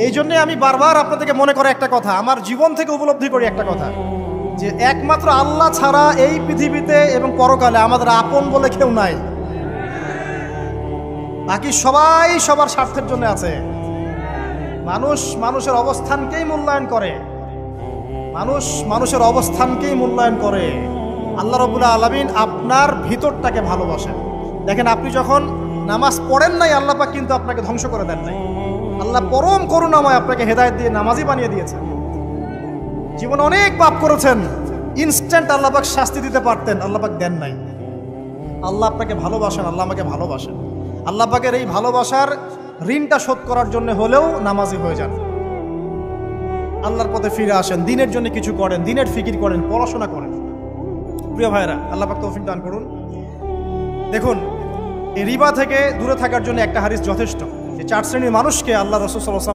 এই জন্যে আমি বারবার আপনাদেরকে মনে করে একটা কথা, আমার জীবন থেকে উপলব্ধি করি একটা কথা, যে একমাত্র আল্লাহ ছাড়া এই পৃথিবীতে এবং পরকালে আমাদের আপন বলে কেউ নাই। বাকি সবাই সবার স্বার্থের জন্য আছে। মানুষ মানুষের অবস্থানকেই মূল্যায়ন করে, মানুষ মানুষের অবস্থানকেই মূল্যায়ন করে। আল্লাহ রাব্বুল আলামিন আপনার ভিতরটাকে ভালোবাসেন। দেখেন, আপনি যখন নামাজ পড়েন নাই, আল্লাহ পাক কিন্তু আপনাকে ধ্বংস করে দেন নাই। আল্লাহ পরম করুণাময় আপনাকে হেদায়েত দিয়ে নামাজি বানিয়ে দিয়েছেন। জীবনে অনেক পাপ করেছেন, ইনস্ট্যান্ট আল্লাহ পাক শাস্তি দিতে পারতেন, আল্লাহ পাক দেন নাই। আল্লাহ আপনাকে ভালোবাসেন, আল্লাহ আমাকে ভালোবাসেন। আল্লাহ পাকের এই ভালোবাসার ঋণটা শোধ করার জন্য হলেও নামাজি হয়ে যান, আল্লাহর পথে ফিরে আসেন, দিনের জন্য কিছু করেন, দিনের ফিকির করেন, পড়াশোনা করেন। প্রিয় ভাইরা, আল্লাহ পাক তৌফিক দান করুন। দেখুন, এই রিবা থেকে দূরে থাকার জন্য একটা হাদিস যথেষ্ট, যে 4 শ্রেণীর মানুষকে আল্লাহ রাসূল সাল্লাল্লাহু আলাইহি